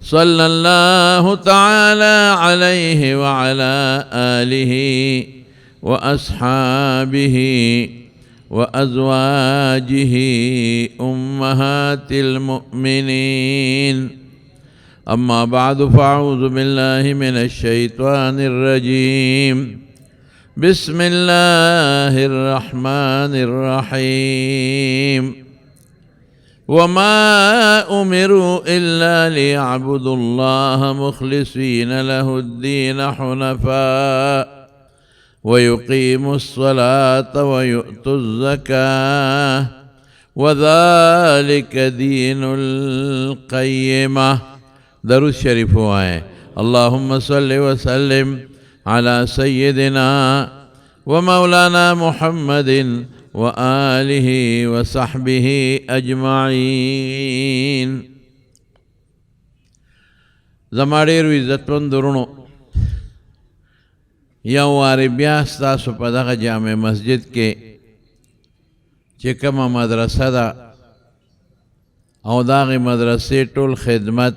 صلی اللہ تعالی علیہ وعلا آلہ وأصحابه وأزواجه أمهات المؤمنين أما بعد فأعوذ بالله من الشيطان الرجيم بسم الله الرحمن الرحيم وما أمروا إلا ليعبدوا الله مخلصين له الدين حنفاء ويقيموا الصلاة ويؤتوا الزكاة وذلك دين القيمة. درود شریف آئے. اللهم صل وسلم على سيدنا ومولانا محمد وآله وصحبه أجمعين. زماڑیر عزتمند درونو، یو واری بیا ستاسو په دغه جامع مسجد کې چې کومه مدرسه ده او دغه مدرسې ټول خدمت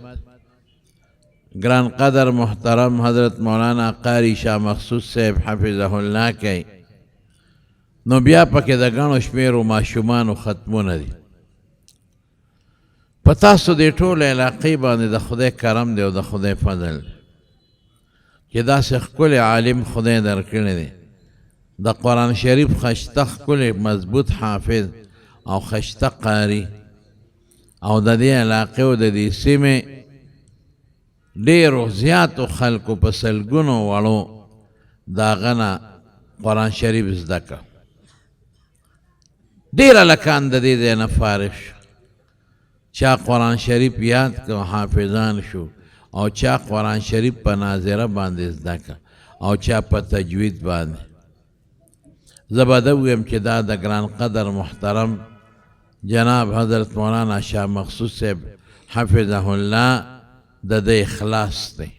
گران قدر محترم حضرت مولانا قاری شاه مخصوص صاحب حفظه الله کوي، نو بیا پکې د ګڼو شمیرو ماشومانو ختمونه دي. په تاسو دې ټول علاقې باندې د خدای کرم دی او د خدای فضل دی چې داسې ښکلی عالم خدای درکړی دی، د قرآن شریف خشته ښکلی مضبوط حافظ او خشته قاری، او د دې علاقې او د دې سیمې ډېرو زیاتو خلکو په سلګونو وړو د هغه نه قرآن شریف زده کړه. ډېر هلکان د دې ځای نه فارغ شو، چا قرآن شریف یاد کړ حافظان شو، او چا قرآن شریف په ناظره باندې زده کړه، او چا په تجوید باندې. زه به ده ویم چې دا د ګران قدر محترم جناب حضرت مولانا شاه مخصوص صاحب حفظه الله د ده اخلاص دی.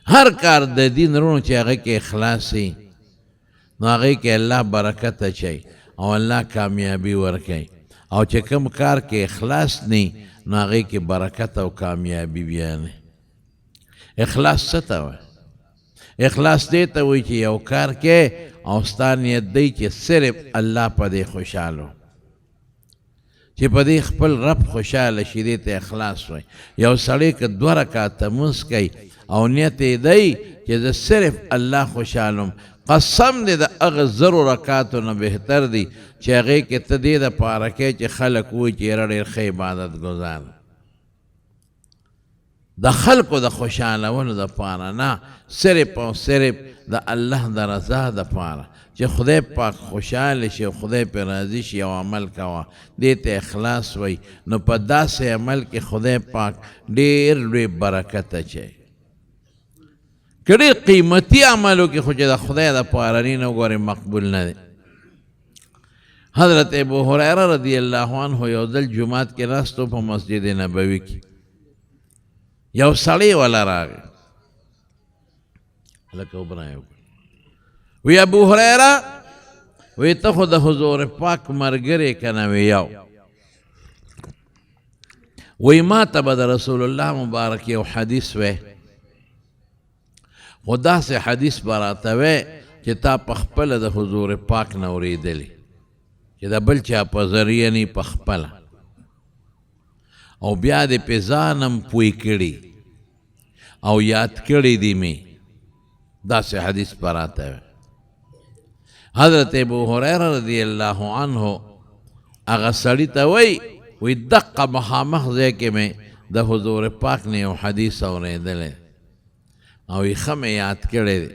هر کار د دین رونو چې هغه کې اخلاص وي نو هغې کې الله برکت اچوي او الله کامیابي ورکوي، او چې کوم کار کې اخلاص نه نو هغې کې برکت او کامیابي بیا نه. اخلاص څه ته وایي؟ اخلاص دې ته وایي چې یو کار کې او ستا نیت دی چې صرف الله په دې خوشحاله، چې په دې خپل رب خوشحاله شي، دې ته اخلاص وایي. یو سړی که 2 رکعته لمونځ کوي او نیت یې دی چې زه صرف الله خوشحالم، قسم دې د هغه 0 رکعاتو نه بهتر دی چې هغې کې ته دې دپاره کوې چې خلک وایي چې یاره ډېر ښه عبادت ګزار، د خلکو د خوشحالولو دپاره نه، صرف او صرف د الله د رضا دپاره چې خدای پاک خوشحاله شي او خدای پې راضي شي. او عمل کوه، دې ته اخلاص وایي. نو په داسې عمل کې خدای پاک ډېر لوی برکت اچوي. که ډېر قیمتي عملو کې خو چې د خدای دپاره نه نو ګورې مقبول نه دی. حضرت ابو هریره رضی الله عنه یو ځل جمعات کې ناستو په مسجد نبوي کې، یو سړی والا راغی، هلکه وبرایه وی ابو هریره وی ته خو د حضور پاک ملګری که نه وی یو، وی ما ته به د رسول الله مبارک یو حدیث وی، خو داسې حدیث به راته وی چې تا په خپله د حضور پاک نه اورېدلی، چې د بل چا په ذریعه نه په خپله، او بیا دې پې ځانم پوی کړي او یاد کړي دي مې، داسې حدیث به راته وی. حضرت ابو هریره رضی الله عنه هغه سړي ته وی دقه مخامخ ځای کې مې د حضور پاک نه یو حدیث اورېدلی او یې ښه مې یاد کړی دی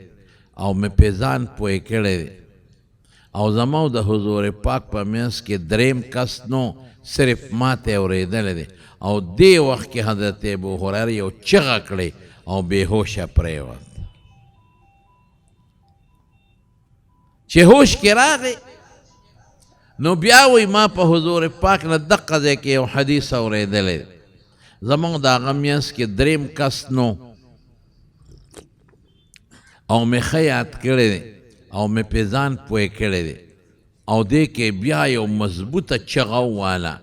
او مې پې ځان پوی کړی دی، او زما د حضور پاک په منځ کې 3 کس نو، صرف ما ته اورېدلی دی. او دې وخت کې حضرت ابو هریره یو چغه کړی او بېهوشه پرېوت. چې هوش کې راغی نو بیا وی ما په حضور پاک نه دقه ځای کې یو حدیث اورېدلی، زموږ د هغه منځ کې 3 کس نو، او مې ښه یاد کړی دی او مې پې ځان پوی کړی دی، او دې کې بیا یو مضبوطه چغه وواله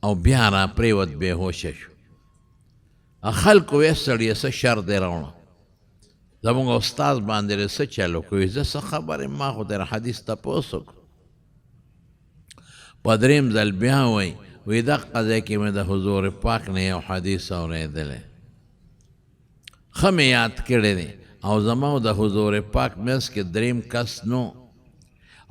او بیا را پرېوت، بېهوشه شو. خلکو وی سړیه څه شر دی راوړه زمونږ استاد باندې دې څه چل وکړو زه څه خبرې ما خو در حدیث تپوس وکړو په درېیم ځل بیا وی دغه ځای کې مې د حضور پاک نه یو حدیث اورېدلی ښه مې یاد کړی دی او زما د حضور پاک منځ کې درېیم کس نو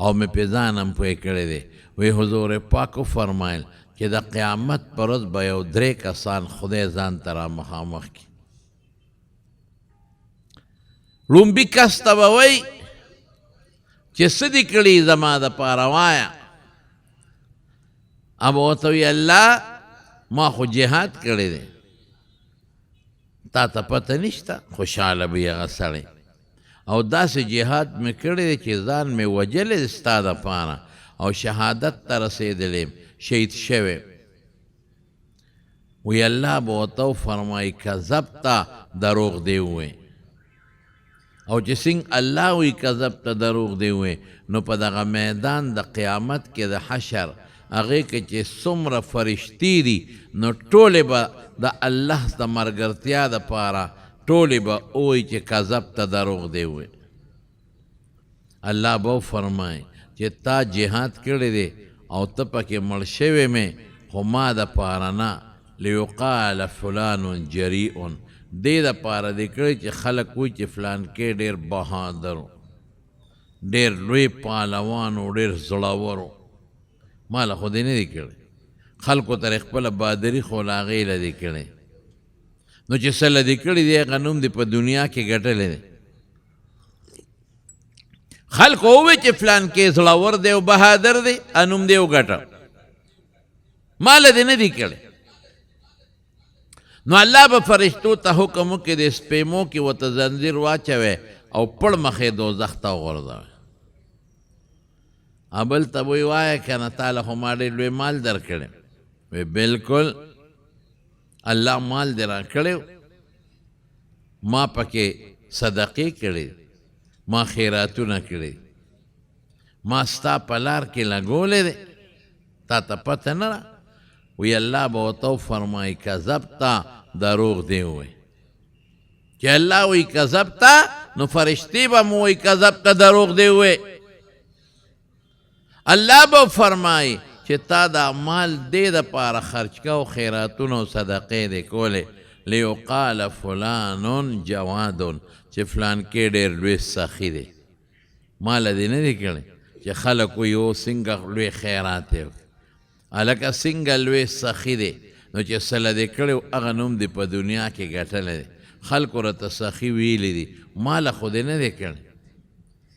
او مې پې ځان هم پوه کړی دی وی حضور پاک وفرمایل چې د قیامت پر ورځ به یو 3 کسان خدای ځان ته را مخامخ کړي لومبي کس ته به وایي چې څه دې کړي زما دپاره وایه اب ورته وی الله ما خو جهاد کړی دی تا ته پته نشته خوشحاله به هغه سړی او داسې جهاد مې کړی دی چې ځان مې وجلی دی ستا دپاره او شهادت ته رسېدلی شهید شوی وی الله به ورته وفرمایي کذبته دروغ دی ووایي او چې څنګه الله وی کذبته دروغ دی ووایي نو په دغه میدان د قیامت کې د حشر هغې کې چې څومره فرشتي دي نو ټولې به د الله د مرګرتیا دپاره ټولې به ووایي چې کذبته دروغ دی ووایي الله به وفرمایي چې تا جهاد کړی دی او ته پکې مړ شوی مې خو ما دپاره نه لیقال فلان جریء دې دپاره دې کړی چې خلک وایي چې فلانکې ډېر بهادر و ډېر لوی پهلوان و ډېر زړور و ما له خو دې نه دی کړی خلکو ترې خپله بهادري خو له هغې له دې کړی نو چې څه له دې کړي دی هغه نوم دې په دنیا کې ګټلی دی خلکو ووایي چې فلان کې زړور دی او بهادر دی نوم دې وګټه ما له دې نه دی کړی نو الله به فرشتو ته حکم وکړي د سپېمو کې ورته زنځیر واچوي او پړ مخې دوزخ ته وغورځوي بل ته وی وایه که نه تا له خو ما ډېر لوی مال در کړی وی بلکل الله مال دې را کړی ما پکې صدقې کړي ما خیراتونه کړي ما ستا په لار کې لګولی دی تا ته پته نه ده وی الله به ورته وفرمایي کذبته دروغ دی ووایي چې الله وی کذبته نو فرشتې به مو وایي کذبته دروغ دی ووایي الله به فرمایي چې تا دا مال دې دپاره خرچ کو خیراتونه او صدقې دې کولې لیقال فلان جواد چې فلان کې ډېر لوی سخي دی ما له دې نه دی کړی چې خلک وایي او څنګه لوی خیرات دی هلکه څنګه لوی سخي دی نو چې څه له دې کړی هغه نوم دې په دنیا کې ګټلی دی خلکو راته سخي ویلی دي ما له خو دې نه دی کړی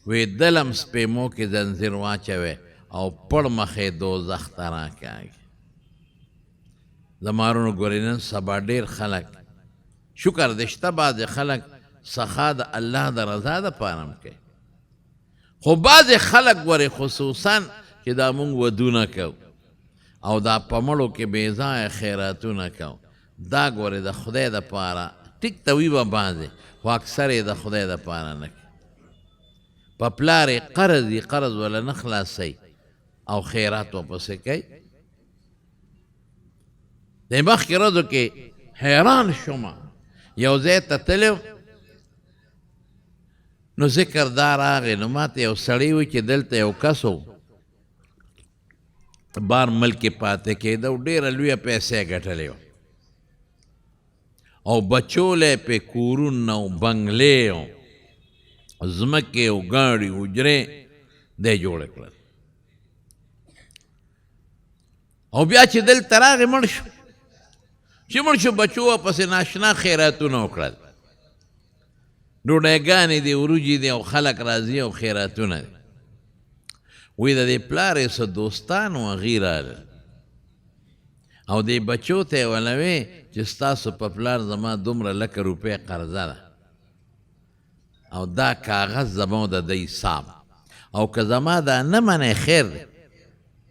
وی دلم سپېمو کې زنځیر واچوي او پړ مخې دوزخ ته راکاږي زمارونو ګورې نن سبا ډېر خلک شکر دې شته بعضې خلک سخا د الله د رضا دپاره هم کوي خو بعضې خلک ګورې خصوصا چې دا مونږ ودونه کوو او دا په مړو کې بې ځایه خیراتونه کوو دا ګورې د خدای دپاره ټیک ته وي به بعضې خو اکثر یې د خدای دپاره نه کوي په پلار یې قرض یې قرض وله نه خلاصوي او خیرات ورپسې کوي د مخکې ورځو کې حیران شومه یو ځای ته تللی نو ذکر دا راغی نو ما ته یو سړی وی چې دلته یو کس و بار ملک کې پاتې کېده او ډېره لویه پیسې ګټلې وه او بچولی پې کورونه او بنګلې او ځمکې او ګاډي حجرې دی جوړې کړل او بیا چې دلته راغی مړ شو چې مړ شو بچو ورپسې ناشنا خیراتونه وکړل ډوډۍ دي وروجې دي او خلک راځي او خیراتونه دي وی د دې پلار یې څه دوستان و هغې رالل او دې بچو ته یې ولوې چې ستاسو په پلار زما دومره لکه روپۍ قرضه ده او دا کاغذ زما د دی حساب او که زما دا نه منې خیر دی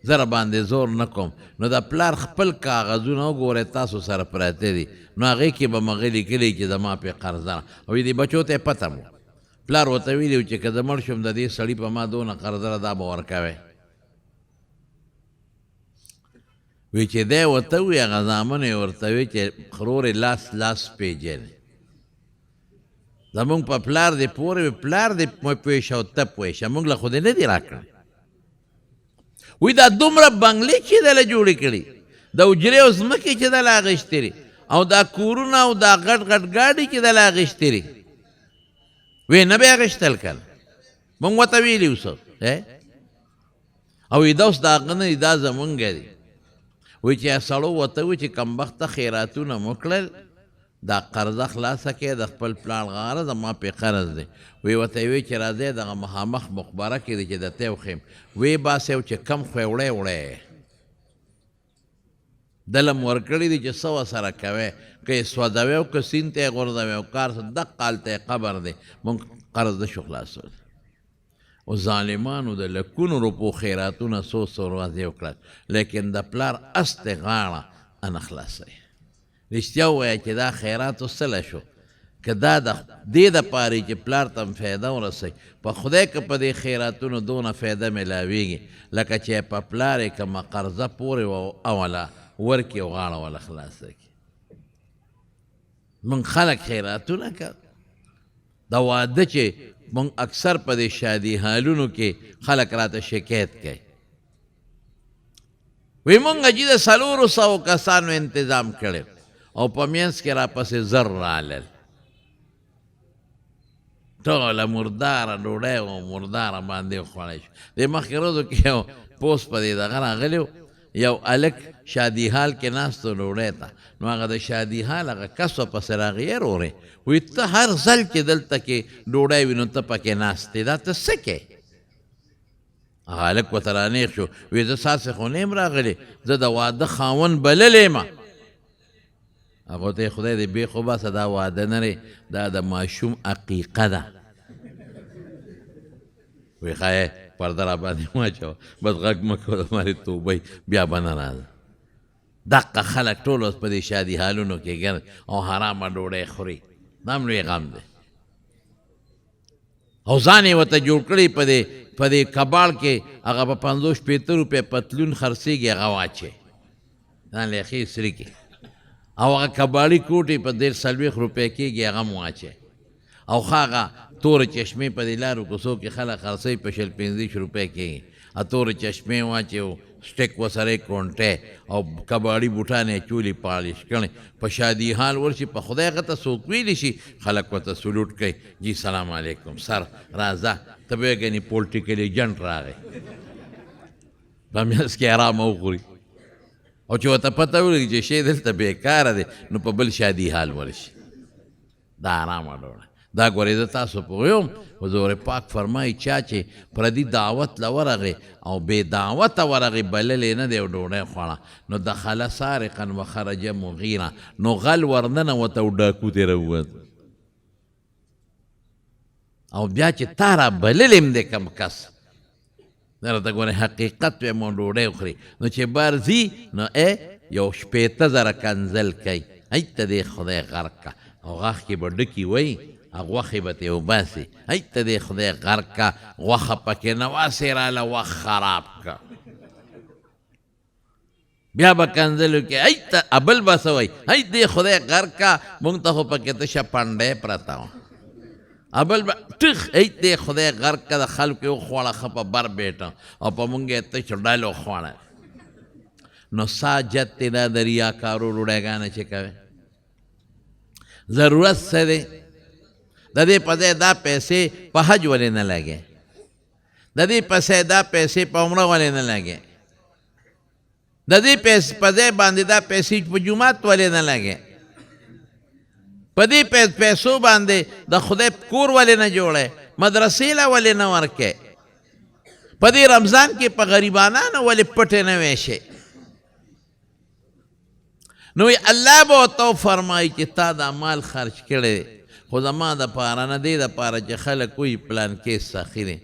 زه را باندې زور نه کوم نو د پلار خپل کاغذونه وګورئ تاسو سره پراته دي نو هغې کې به مغې لیکلي چې زما پې قرضه او دې بچو ته یې پته مو پلار ورته ویلي و چې که زه مړ شم د دې سړي په ما دونه قرضه ده دا به ورکوی وی چې دی ورته وي هغه زامن یې ورته وی چې خرور یې لاس پیژنې زمونږ په پلار دې پورې وي پلار دې پوه شه او ته پوه شه موږ له خو دې نه دي راکړی وی دا دومره بنګلې چې دله جوړې کړي د اجرې او ځمکې چې دله اخیستې او دا کورونه او دا غټ غټ ګاډي چې دله اخیستې وی نه به اخیستل کله مونږ ورته ویلي اوس او دا اوس د هغه نه دي دا زمونږ دي وی چې سړو ورته وي چې کمبخته خیراتونه مو کړل دا قرضه خلاصه کې د خپل پلان غاره زما پې قرض دی وی ورته وی چې راځئ دغه مخامخ مقبره کې دی چې د ته وښیم وی باسې او چې کم خو یې وړی دله م ورکړي دي چې څه ورسره کوی که یې سوځوي او که سیند ته یې غورځوي او کار دقه هلته یې قبر دی مونږ قرض نه شو خلاصولی او ظالمانو د لکونو روپو خیراتونه څو ورځې وکړل لیکن د پلار استې غاړه نه خلاصوي رښتیا ووایه چې دا خیراتو څه شو که دا د دې دپارې چې پلار ته هم فایده ورسوي په خدای که په دې خیراتونو دونه فایده میلاویږي لکه چې په پلار یې کومه قرضه پورې اوله ورکړي او غاړه وله خلاصه کړي موږ خلک خیراتونه که دا واده چې موږ اکثر په دې شادي حالونو کې خلک راته شکایت کوي وی مونږ چې د 400 کسانو انتظام کړی او په منځ کې راپسې زر رالل ټوله مرداره ډوډۍ او مرداره باندې وخوړی شو دې مخکې ورځو کې یو پوسټ په دې دغه راغلی یو هلک شادي حال کې ناست و ډوډۍ ته نو هغه د شادي حال هغه کس ورپسې راغی یې ورورې وایي ته هر ځل چې دلته کې ډوډۍ وي نو ته پکې ناست یې دا ته څه کوې هغه هلک ورته رانیغ شو وایي زه ستاسې خو نه یم راغلی زه د واده خاوند بللی یم هغه ته یې خدای دې بېخ وباسه دا واده نه دی دا د ماشوم عقیقه ده وایي ښه پرده را باندې واچوه بس غږ مه کوه د مارې توبه بیا به نه راځه دقه خلک ټول اوس په دې شادي حالونو کې ګرد او حرامه ډوډۍ خوري دا هم لوی غم دی او ځان یې ورته جوړ کړي په دې کباړ کې هغه په 50-50 روپۍ پتلون خرڅېږي هغه واچوي ځان له یخې سري کې او هغه کباړي کوټې په 40 روپۍ کېږي هغه هم واچوي او ښه هغه تورې چشمې په دې لارو کوڅو کې خلک خرڅوي په 50 روپۍ کېږي تورې چشمې واچوي او سټیک ورسره یې کونټی او کباړي بوټان یې چولي پالش کړی په شادي حال ورشي په خدای هغه ته څوک ویلی شي خلک ورته سلوټ کوي جی سلام علیکم سر راځه ته به یې ګنې پولټیکل ایجنټ راغی په منځ کې ارامه وخوري او چې ورته پته ولګي چې شی دلته بېکاره دی نو په بل شادي حال ورشي دا ارامه ډوډۍ دا ګورې زه تاسو پوهیم حضور پاک فرمایي چا چې پردي دعوت له ورغې او بې دعوته ورغې بللې نه دی او ډوډۍ خوړه نو دخل سارقا وخرج مغیره نو غل ورننوته او ډاکو ترې راووت او بیا چې تا را بللی م دی کم کس دا راته ګورې حقیقت ویم او ډوډۍ وخوري نو چې بار ځي نو یو 15,000 کنځل کوي هی ته دې خدای غرق که او غاښ کې به ډکي وی غوښې به ترې وباسي هی ته دې خدای غرق که غوښه پکې نه واسې راله وخت خراب که بیا به کنځلو کې هی ته بل به څه وایي هی دې خدای غرق که مونږ ته خو پکې تشه پنډۍ پرته وه ابل به ټخ هی دې خدای غرق که د خلکو یې وخوړه ښه په بر بیټه او په مونږ یې تش ډل وخوړه نو ساجت دی دا د ریاکارو ډوډۍ چې کوي ضرورت څه دی د دې په ځای دا پیسې په حج ولې نه لګې د دې په ځای دا پیسې په عمره ولې نه لګې د دې په ځای باندې دا پیسې په جومات ولې نه لګې په دې پیسو باندې د خدای کور ولې نه جوړې مدرسې له ولې نه ورکې په دې رمضان کې په غریبانانو ولې پټې نه ویشې نو الله به ورته فرمایي چې تا دا مال خرچ کړی خو زما دپاره نه دی دپاره چې خلک وایي پلان کې سخي دی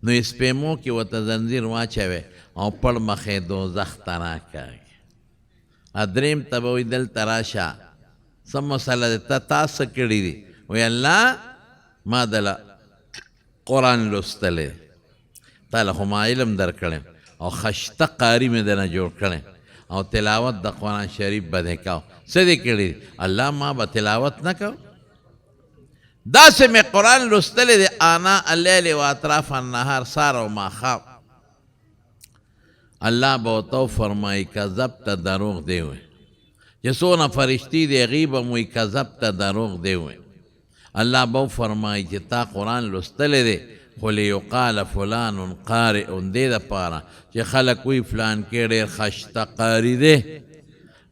نو سپیمو کې ورته زنځیر واچوې او پړ مخې دوزخ ته راکاږي دریم ته به وایي دلته راشه څه مسله دی تا څه کړي دي وایي الله ما دله قرآن لوستلی دی تا له خو ما علم در کړی او خشته قاري مې دنه جوړ کړی او تلاوت د قرآن شریف به دې کو څه دې کړي الله ما به تلاوت نه کو داسې مې قرآن لوستلی دی آنا اللیل و اطراف النهار سار او ماښام الله به ورته فرمایي کذبته دروغ دی وی چې څونه فرشتي دی هغوی به م وایي کذبته دروغ دی وی الله به فرمایي چې تا قرآن لوستلی دی خو لیقال فلان قارئ دې دپاره چې خلک وایي فلان کې ډېر خشته قاري دی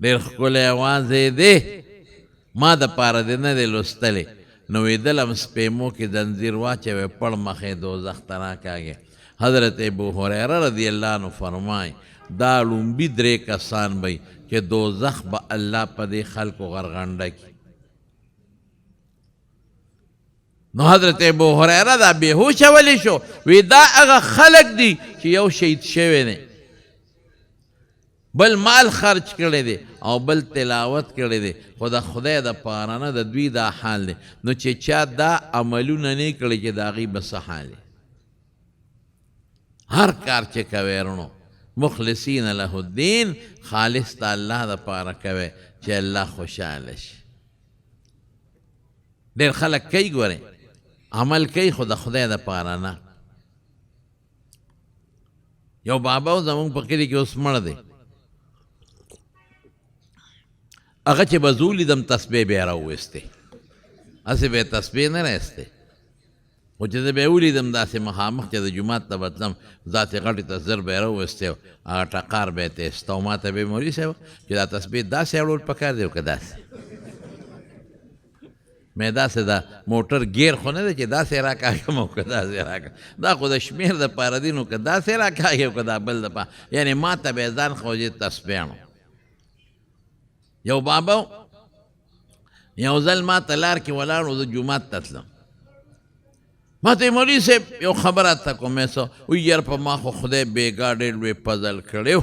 ډېر ښکلی اواز یې دی ما دپاره دې نه دی لوستلی نو ویدلم سپیمو کې زنځیر واچوې پړ مخې دوزخ ته راکاږې حضرت ابو هریره رضی اللہ عنہ فرمائے دا لومبی درې کسان بی چې دوزخ به الله په دې خلکو غرغنډه کی نو حضرت ابو هریره دا بېهوشه ولی شو وی دا هغه خلک دي چې یو شهید شوی دی بل مال خرچ کړی دی او بل تلاوت کړی دی خو د خدای د پاره نه د دوی دا حال دی نو چې چا دا عملونه نه کړي چې د هغوی به څه حال دی هر کار چې کوې رڼو مخلصین له الدین خالص د الله د پاره کوې چې الله خوشحاله شي ډېر خلک کوي ګورئ عمل کوي خو د خدای د پاره نه یو بابا زمونږ په کلي کې اوس مړ دی هغه چې به زه ولیدم تسبیح به یې راوویستې هسې به یې تسبیح نه رایستې خو چې زه به یې ولیدم داسې مخامخ چې د جومات ته به تلم ذاتې غټې ته زر به یې راوویستې هغه ټقار به یې تیسته او ما ته به یې مولوي صاحب چې دا تسبیح داسې اړول پکار دی او که داسې مې داسې د موټر ګیر خو نه دی چې داسې راکاږم او که داسې راکاږم دا خو د شمېر دپاره دي نو که داسې راکاږي او که دا بل دپاره یعنې ما ته به یې ځان خوځي تسبیح نو یو بابا یو ځل ما ته لار کې ولاړ و زه جومات ته تلم ما ته مولوي صاحب یو خبره ته کوم یې څه وایي یار په ما خو خدای بېګا ډېر لوی فضل کړی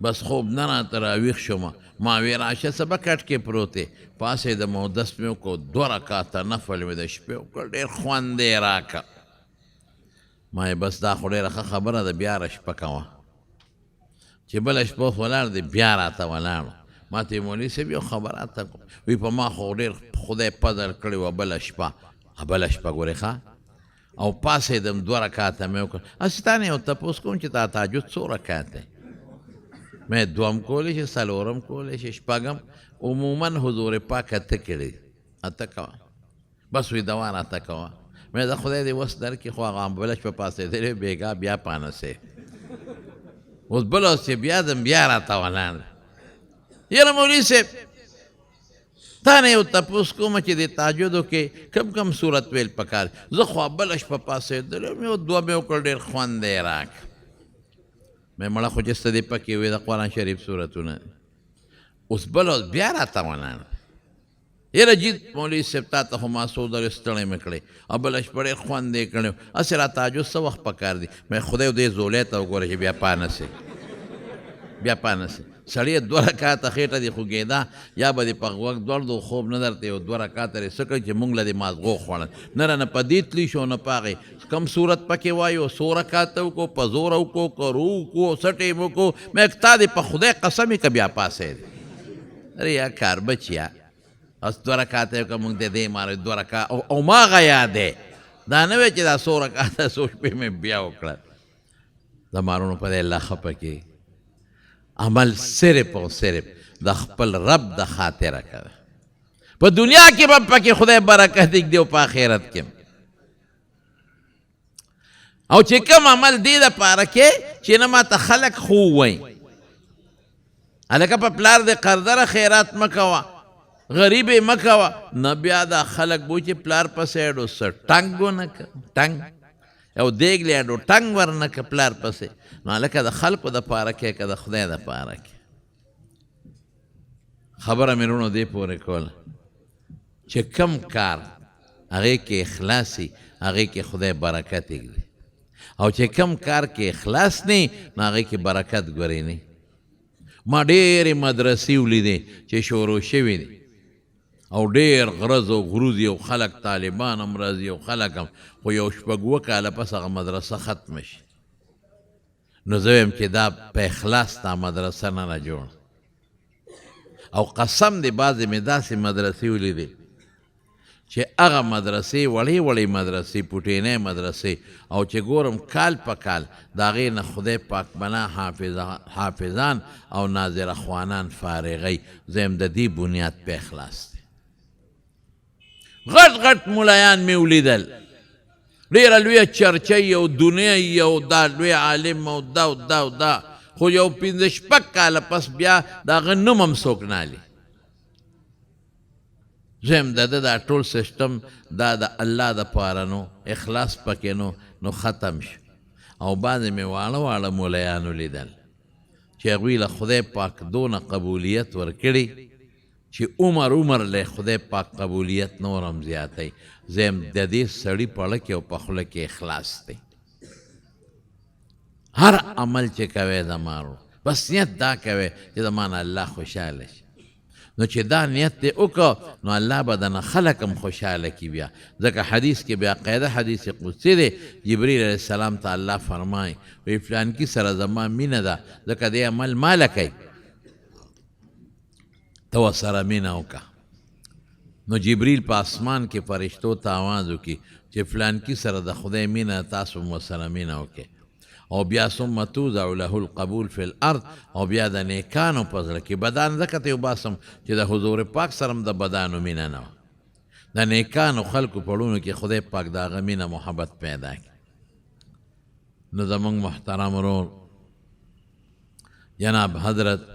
بس خوب نه راته راویښ شوم ما وی راشه څه به کټ کې پروت دی پاسېدم او دس مې وکړو 2 رکاته نفل مې د شپې وکړ ډېر خوند یې راکړه ما یې بس دا خو ډېره ښه خبره ده بیا رشپه کوه چې بله شپه اوس ولاړ دی بیا راته ولاړو ما ته یې مولوي صاحب یو خبره ته کوم وی په ما خو ډېر خدای فضل کړی وه بله شپه ګورې ښه او پاسېدم 2 رکاته مې وکړل هسې تا نه یو تپوس کوم چې تا تهجد څو رکات دی مې دوم کولی شي څلورم کولی شي شپږم عموما حضور پاک اته کړي اته کوه بس وی دوه راته کوه مې د خدای دې وس درکړي خو هغه بله شپه پاسېدلی بېګا بیا پانسې اوس بل اوس چې بیا ځم بیا راته ولاړ یاره مولوي صاحب تا نه یو تپوس کومه چې د تهجدو کې کم صورت ویل پکار زه خو بله شپه پاسېدلی یم یو 2 مې وکړ ډېر خوند یې راکړ مې مړه خو چې څه دې پکې وي د قرآن شریف صورتونه اوس بل اوس بیا راته ولاړ یاره جید مولوي صاحب تا ته خو ما څو درې ستړی مې کړی او بله شپه ډېر خوند یې کړی هسې را تهجد څه وخت پکار دی مې خدای دې زولی ته وګوره چې بیا پانسې سړی 2 رکاته خېټه دې خوږېده یا به دې په غوږ درد و خوب نه درته یو 2 رکاته دې څه کړي چې مونږ له دې مازغو خوړل نه رانه په دې تلي شو نه په هغې کم صورت پکې وایو 100 رکاته وکړو په زور وکړو که رو وکړو څه ټیم وکړو مې تا دې په خدای قسم یې که بیا پاسېدې اره یا کار بچیا اوس 2 رکاته وکړه مونږ دې دې ماره 2 رکاته او ما هغه یاد دی دا نه وی چې دا 100 رکاته څو شپې مې بیا وکړل د مارونو په دې الله خفه کې عمل صرف او صرف د خپل رب د خاطره کوه په دنیا کې به پکې خدای برکت ایږدي او په آخرت کې او چې کوم عمل دې دپاره کې چې نه ماته خلک خو وایي هلکه په پلار دې قرضره خیرات مه کوه غریب یې مه کوه نه بیا دا خلک بو چې پلار پسې اډو څه ټنګ ونه که ټنګ یو دیګ لی اډو ټنګ ورنه که پلار پسې نو هلکه د خلکو دپاره کې که د خدای دپاره کې خبره مې وروڼو دې پورې کوله چې کم کار هغې کې اخلاص وي هغې کې خدای برکت ایږدي او چې کم کار کې اخلاص نه نو هغې کې برکت ګورې نه ما ډېرې مدرسې ولیدې چې شروع شوي دي او ډېر غرض او غروز یو خلک طالبان هم راځي او خلک هم خو یو 6 کاله پس هغه مدرسه ختمه شي نو زه وایم چې دا په اخلاص دا مدرسه نه جوړ او قسم دی بعضې مې داسې مدرسې ولیدې چې هغه مدرسې وړې وړې مدرسې پوټینۍ مدرسې او چې ګورم کال په کال د هغې نه خدای پاک بنا حافظان او ناظره خوانان فارغی زه یم د دې بنیاد په اخلاص دی غټ غټ ملایان مې ولیدل ډېره لویه چرچۍ او دنیا او دا لوی عالم او دا او دا او دا خو یو 15 کاله پس بیا د هغه نوم هم څوک نه علي زه یم د ده دا ټول سیسټم دا د الله دپاره نو اخلاص پکې نو ختم شو او بعضې مې واړه واړه مولایان ولیدل چې هغوی له خدای پاک دونه قبولیت ورکړي چې عمر له خدای پاک قبولیت نور هم زیاتی زه یم د دې سړي په اړه کې او په خوله کې اخلاص دی هر عمل چې کوی زما بس نیت دا کوی چې زما نه الله خوشحاله شي نو چې دا نیت دی وکړه نو الله به دنه خلق هم خوشحاله کي بیا ځکه حدیث کې بیا قاعده حدیث قدسی دی جبریل علیه السلام ته الله فرمایي وی فلانکي سره زما مینه ده ځکه دې عمل ماله کوي ته ورسره مینه وکړه نو جبریل په اسمان کې فرشتو ته آواز وکړي چې فلانکي سره د خدای مینه تاسو هم ورسره مینه وکړئ او بیا ثم توضع له القبول فی الارض او بیا د نیکانو په زړه کې بدان ځکه ته وباسم چې د حضور پاک سره هم د بدانو مینه نه وه د نیکانو خلکو په ړونو کې خدای پاک د هغه مینه محبت پیدا کړي نو زموږ محترم ورور جناب حضرت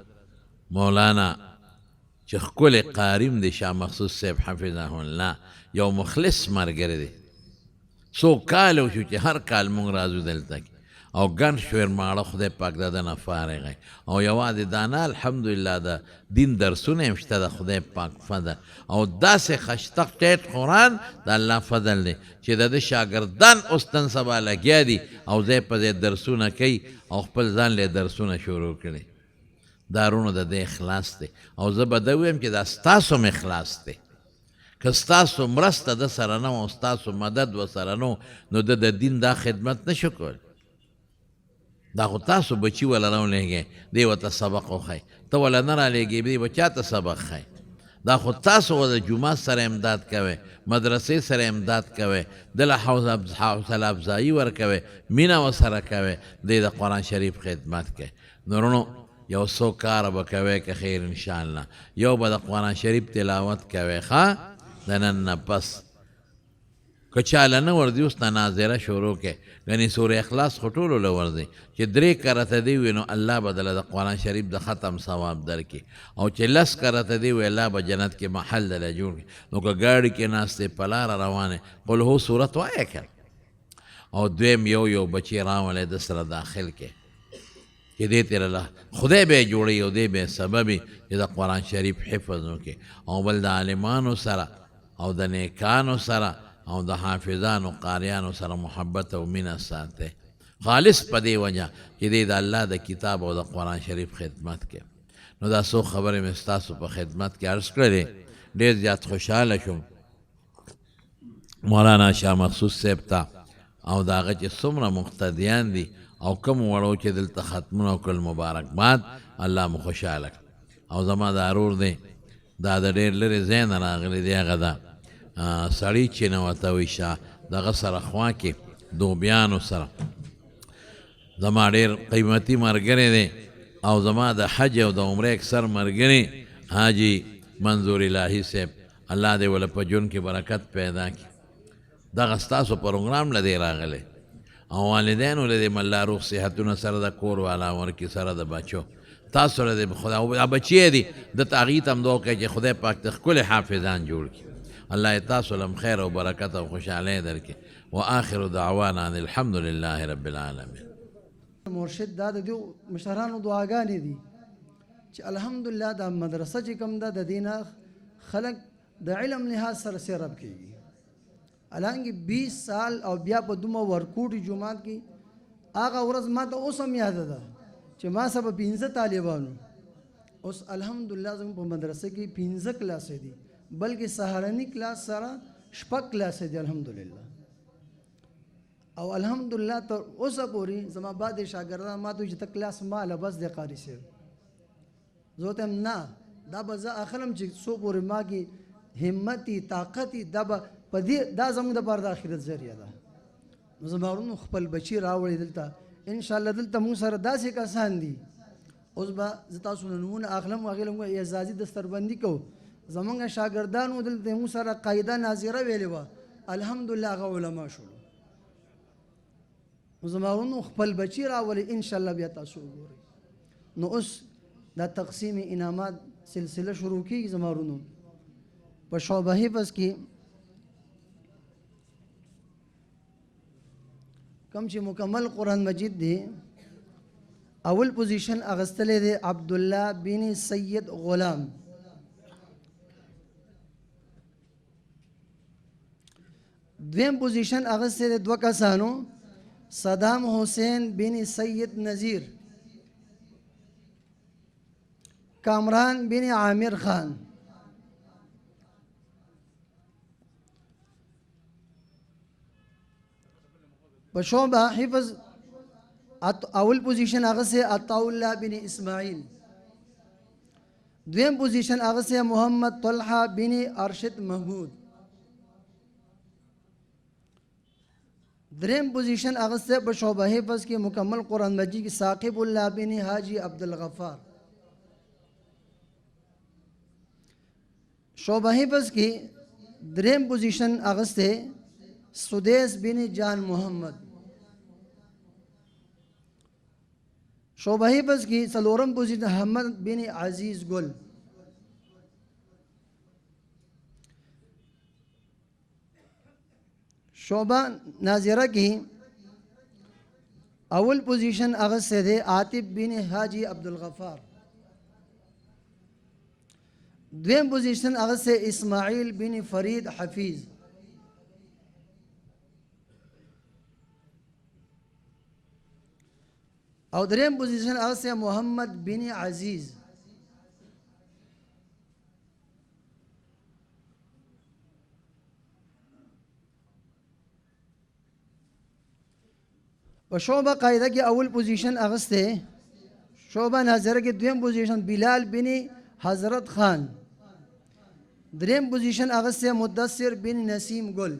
مولانا چې ښکلی قاریم دی شاه مخصوص صاحب حفظه الله یو مخلص ملګری دی څو کال وشو چې هر کال مونږ راځو دلته کې او ګڼ شمېر ماړه خدای پاک د ده نه فارغی او یوازې دا نه الحمدلله د دین درسونه هم شته د خدای پاک فضل او داسې خشتق ټیټ قرآن د الله فضل دی چې د ده شاګردان اوس نن سبا لګیا دي او ځای په ځای درسونه کوي او خپل ځان له درسونه شروع کړي دارونو د ده اخلاص دی او زه به ده ویم چې دا ستاسو هم اخلاص دی که ستاسو مرسته ده سره نه او ستاسو مدد ورسره نه نو ده د دین دا خدمت نشو کولی دا خو تاسو بچي وله راولېږئ دی ورته سبق وښی ته وله نه رالیږې دی به چا ته سبق ښی دا خو تاسو د جومات سره امداد کوئ مدرسې سره امداد کوئ دله حوصله افزایي ورکوئ مینه ورسره کوئ دی د قرآن شریف خدمت کوئ نورونو یو څو کاره به کوئ که خیر انشاءالله یو به د قرآن شریف تلاوت کوئ ښه د نن نه پس که چاله نه ورځي اوس نه ناظره شروع کړئ ګنې سورې اخلاص خو ټولو له ورځي چې 3 کرته دی وي نو الله به دله د قرآن شریف د ختم ثواب درکړي او چې 10 کرته دی وي الله به جنت کې محل دله جوړ کړي نو که ګاډي کې ناست دی په لاره روانې قل هو صورت وایه که او دویم یو بچی راولی د سره داخل کې چې دې ته الله خدای به یې جوړوي او دی به یې سببي چې د قرآن شریف حفظ وکړي او بل د عالمانو سره او د نیکانو سره او د حافظانو قاریانو سره محبت او مینه ساتي خالص په دې وجه چې دی د الله د کتاب او د قرآن شریف خدمت کې نو دا څو خبرې مې ستاسو په خدمت کې عرض کړلې ډېر زیات خوشحاله شوم مولانا شاه مخصوص صاحب ته او د هغه چې څومره مقتدیان دي او کوم وړو چې دلته ختمونه وکړل مبارکباد الله مو خوشحاله او زما دا ورور دی دا د ډېر لرې ځای نه راغلی دی هغه ده سړی چې نه ورته وایي شاه دغه سره خوا کې دوبیانو سره زما ډېر قیمتي ملګری دی او زما د حج او د عمرې اکثر ملګري حاجي منظور الهي صاحب الله دې ول په جون کې برکت پیدا کړي دغه ستاسو پروګرام له دی راغلی او والدینو له دې مله روغ صحتونه سره د کور والا ورکړي سره د بچو تاسو له دې خدا او بچی دي د تغییت هم دعا کوي چې خدای پاک ته ښکلي حافظان جوړ کړي الله تاسو لم خیر او برکت او خوشحالی درکړي واخر دعوانا ان الحمد لله رب العالمین مرشد دا د دې مشرانو دعاګانې دي چې الحمدلله دا مدرسه چې کوم ده د دې نه خلک د علم لحاظ سره سیرب کېږي حالانکه 20 سال او بیا په دومره ورکوټي جومات کې هغه ورځ ما ته اوس هم یاده ده چې ما سبا 15 طالبانو اوس الحمدلله زموږ په مدرسه کې 15 کلاسې دي بلکې سهارني کلاس سره 6 کلاسې دي الحمدلله او الحمدلله تر اوسه پورې زما بعد شاګردان ما ته چې ته کلاس ماله بس د قاری صاحب زه ته نه دا به زه اخلم چې څو پورې ما کې همتي طاقتي دا به په دې دا زموږ دپاره د آخرت ذریعه ده نو زما ورونو خپل بچي راوړي دلته انشاءالله دلته موږ سره داسې کسان دي اوس به زه تاسو نه نومونه اخلم هغې له موږ اعزازي دستربندي کوو زمونږ شاګردانو دلته موږ سره قاعده ناظره ویلې وه الحمدلله هغه علما شولو نو زما ورونو خپل بچي راولئ انشاءالله بیا تاسو وګورئ نو اوس دا تقسیم انعامات سلسله شروع کیږي زما ورونو په شعبه حفظ کې کم چې مکمل قرآن مجید دی اول پوزیشن اغستلی دی عبدالله بن سید غلام دویم پوزیشن اغستی دی دو کسانو صدام حسین بن سید نذیر کامران بن عامر خان بشعبہ حفظ اول پوزیشن آغاز سے عطاءاللہ بن اسماعیل دویم پوزیشن آغاز سے محمد طلحہ بن ارشد محمود دریم پوزیشن آغاز سے بشعبہ حفظ کی مکمل قرآن مجید کی ثاقب اللہ بن حاجی عبدالغفار شعبہ حفظ کی دریم پوزیشن آغاز سے سدیس بن جان محمد شعبہ حفظ کی سلورم پوزیشن حمد بن عزیز گل شعبہ ناظرہ کی اول پوزیشن اغز سے دے عاطف بن حاجی عبدالغفار دویم پوزیشن اغز سے اسماعیل بن فرید حفیظ او دریم پوزیشن اغز سے محمد بن عزیز و شعبہ قاعدہ کی اول پوزیشن اغز سے شعبہ ناظرہ کی دویم پوزیشن بلال بن حضرت خان دریم پوزیشن اغز سے مدثر بن نسیم گل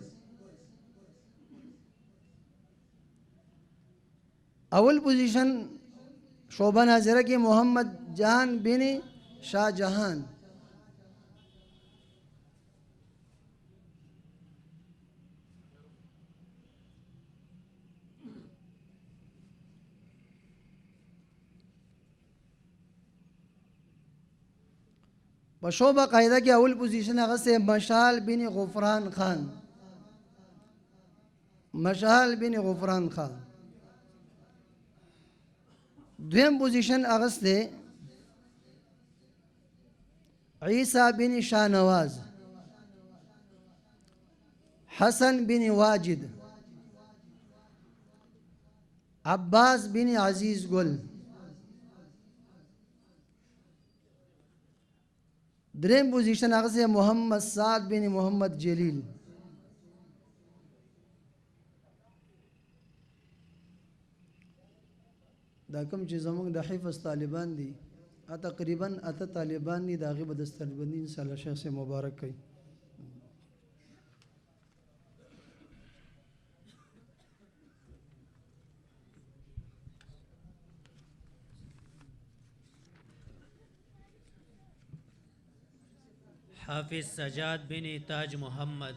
اول پوزیشن شعبہ ناظرہ کی محمد جہان بن شاہ جہان بشعبہ قاعدہ کی اول پوزیشن اغز سے مشال بن غفران خان مشال بن غفران خان دویم پوزیشن اغز سے عیسیٰ بن شاہ نواز حسن بن واجد عباس بن عزیز گل دریم پوزیشن اغز سے محمد سعد بن محمد جلیل دا کم چې زمونږ د حفظ طالبان دي تقریبا اته طالبان دي د هغې به دستربندي انشاءالله شیخ صاحب مبارک کوي حافظ سجاد بن تاج محمد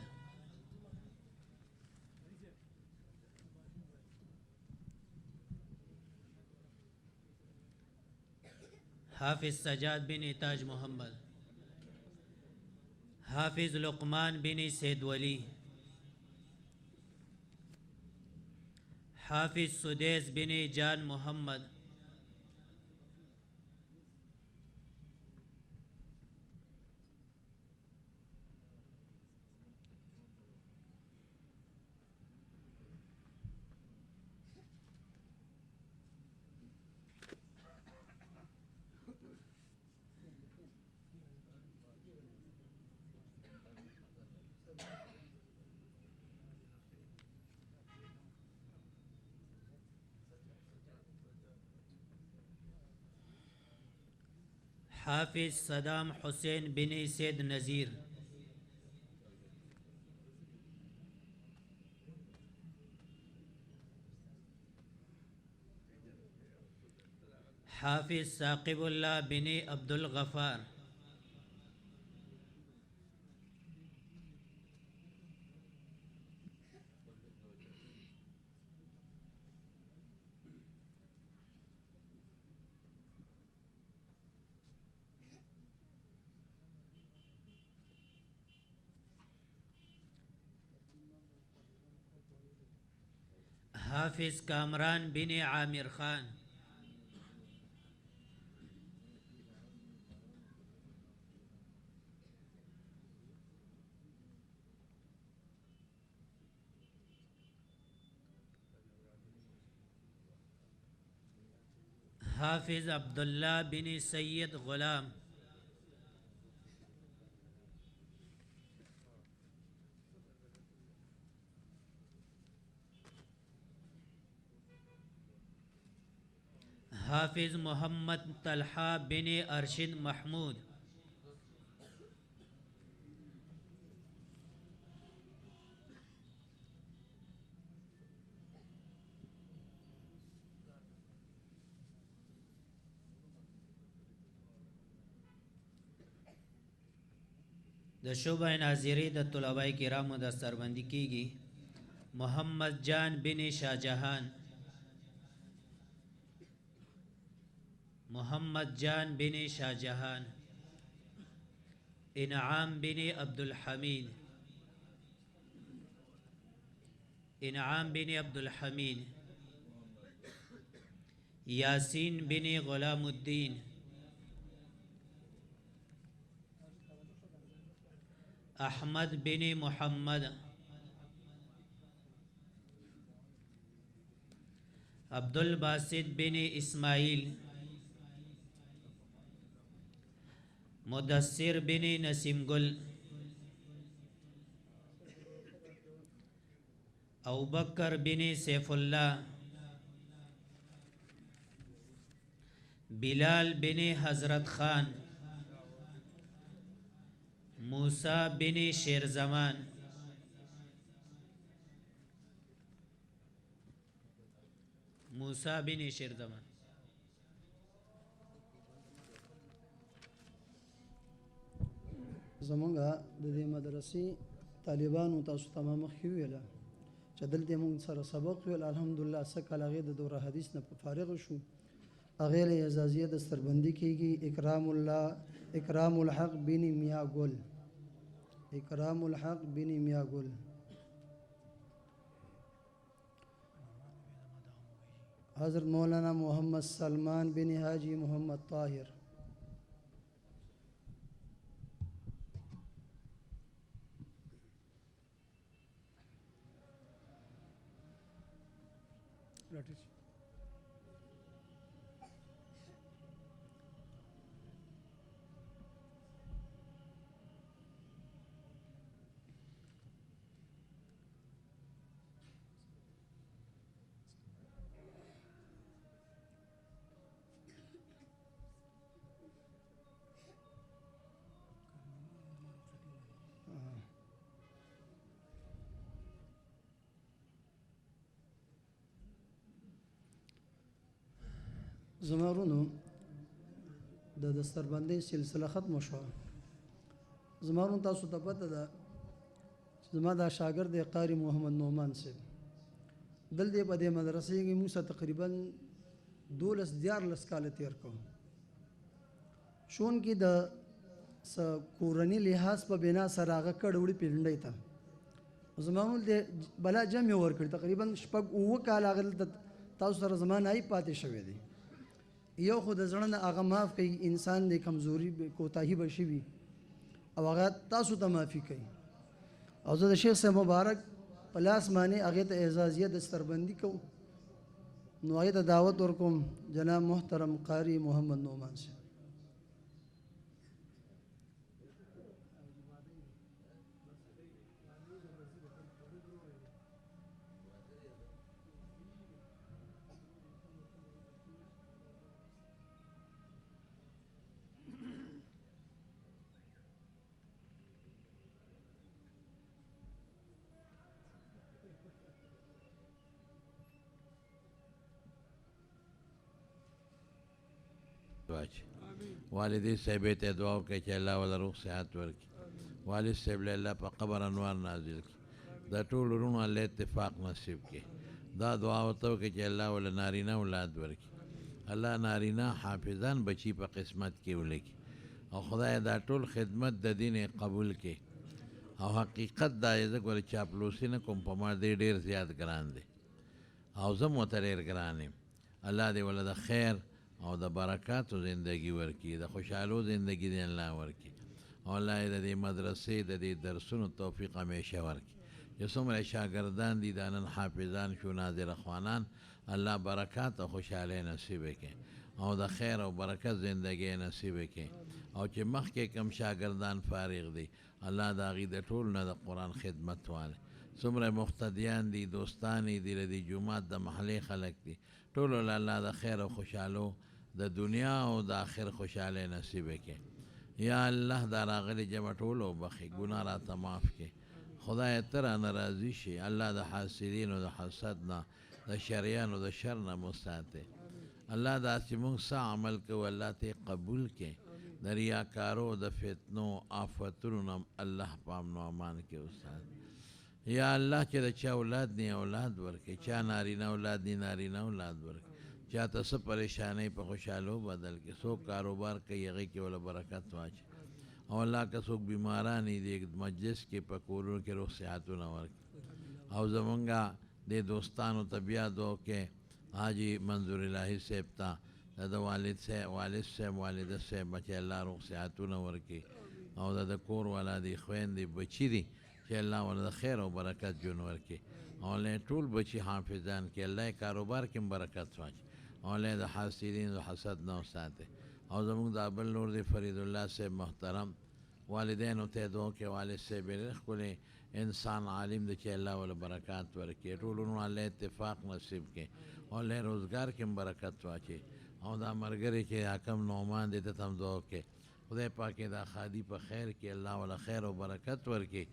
حافظ سجاد بن تاج محمد حافظ لقمان بن سید ولی حافظ سدیس بن جان محمد حافظ صدام حسین بن سید نذیر حافظ ثاقب الله بن عبد الغفار حافظ کامران بن عامر خان حافظ عبداللہ بن سید غلام حافظ محمد طلحہ بن ارشد محمود د شعبہ ناظری د طلباء کرامو د سربندی کیږي محمد جان بن شاہجہان محمد جان بن شاہجہان انعام بن عبد الحمید انعام بن عبد الحمید یاسین بن غلام الدین احمد بن محمد عبد الباسط بن اسماعیل مدثر بن نسیم گل ابوبکر بن سیف اللہ بلال بن حضرت خان موسیٰ بن شیر زمان موسیٰ بن شیر زمان زمونږه د دې مدرسې طالبانو تاسو تمام مخکې ویله چې دلته موږ سره سبق ویل الحمدلله څه کال هغې د دوره حدیث نه په فارغ شو هغې له اعزازیه دستربندي کېږي اکرام الحق بن میاں گل اکرام الحق بن میاں گل حضرت مولانا محمد سلمان بن حاجی محمد طاہر زمارونو د دستربندۍ سلسله ختم شوه زمارون تاسو ته پته ده زما دا شاګرد دی قاری محمد نعمان صاحب دلته په دې مدرسې کې موږ سره تقریبا 12-14 کاله تیر کړو شون کې د کورني لحاظ په بنا سره هغه کډوړي پیلنډی ته زمانو د بلا جمع ورکړ تقریبا 6 کاله هغه تاسو سره زمانه ای پاتې شوی دی یو خو د زړه نه هغه معاف کوي انسان د کمزوري کوتاهي به شي وي او هغه تاسو ته معافي کوي او زه د شیخ صاحب مبارک په لاس باندې هغې ته اعزازیه دستربندي کوم نو هغې ته دعوت ورکوم جناب محترم قاری محمد نعمان صاحب واچي والدې صاحبې ته دعا وکړئ چې الله وله روغ صحت ورکړي والد صاحب له الله په قبر انوار نازل کړي د ټولو وروڼو الله اتفاق نصیب کړي دا دعا ورته وکړئ چې الله وله نارینه اولاد ورکړي الله نارینه حافظان بچي په قسمت کې ولګي او خدای دا ټول خدمت د دین قبول کړي او حقیقت دا یې زه ګوره چاپلوسي نه کوم په ما دې ډېر زیات ګران دی او زه م ورته ډېر ګران یم الله دې وله د خیر او د برکاتو زندگی ورکړي د خوشحالو زندگی دې الله ورکړي او الله یې د دې مدرسې د دې درسونو توفیق همیشه ورکړي چې څومره شاګردان دي دا نن حافظان شو ناظره خوانان الله برکات او خوشحالۍ نصیب کړي او د خیر او برکت زندگی نصیب کړي او چې مخکې کم شاګردان فارغ دي الله د هغې د ټول نه د قرآن خدمت واله څومره مقتدیان دي دوستان دي د دې جومات د محلې خلک دي ټولو له الله د خیر او خوشحالو د دنیا او د آخر خوشحالۍ نصیب کړي یا الله دا راغلي جمع ټولو وبخي ګناه راته معاف کړي خدای ته رانه راضي شي الله د حاسدینو د حسد نه د شریانو د شر نه مو ساتي الله داسې موږ څه عمل کوو الله ته قبول کړي د ریاکارو د فتنو آفتونو نه الله په امن و امان کې استاد یا الله چې د چا اولاد نی اولاد ورکړي چا نارینه اولاد نی نارینه اولاد ورکړي چا ته څه پریشانۍ په خوشحالو بدل کړي څوک کاروبار کوي هغې کې وله برکت واچي او الله که څوک بیماران دي مجلس کې په کورونو کې روغ صحتونه ورکړي او زمونږه د دوستانو ته بیا دعا کې حاجي منظور الهي صاحب ته د والد صاحب والده صاحب چې الله روغ صحتونه ورکړي او د کور والا دي خویندې بچي دي چې الله ورته د خیر او برکت ژوند ورکړي او له ټول بچي حافظان کې الله یې کاروبار کې برکت واچي او له د حاسدین د حسد نه وساتي او زموږ د بل نور دی فرید الله صاحب محترم والدینو ته دعا کې والد صاحب ډېر ښکلی انسان عالم دی چې الله وله برکات ورکړي ټولو الله اتفاق نصیب کړي او له روزګار کې برکت واچي او دا ملګری چې حکم نعمان دی ته هم دعا وکړي خدای پاک دا خادي په خیر کې الله وله خیر او برکت ورکړي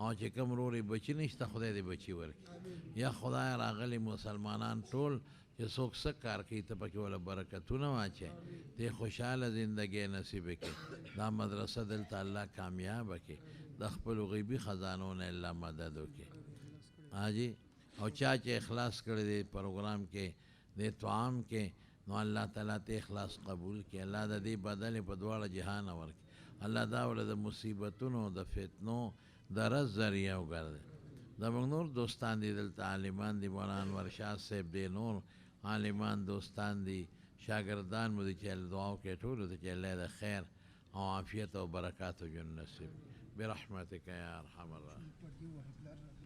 او چې کوم رورې بچي نشته خدای دې بچي ورکړي یا خدای راغلي مسلمانان ټول چې څوک څه کار کوي ته پکې وله برکتونه واچوي دې خوشحاله زندګۍ نصیب کړي دا مدرسه دلته الله کامیابه کړي د خپلو غیبي خزانو نه الله مدد وکړي حاجي او چا چې اخلاص کړی دی پروګرام کې د طعام کې نو الله تعالی ته اخلاص قبول کړي الله د دې بدل په دواړه جهان ورکړي الله دا ول د مصیبتونو د فتنو د رز ذریعہ وګرځي دا موږ نور دوستان دي دلته عالمان دي مولانا انور شاه صاحب دی نور عالمان دوستان دي شاګردان مو دي چې دعا وکړي ټولو ته چې الله د خیر او عافیت او برکات او جنت نصیب برحمتک یا ارحم الراحمین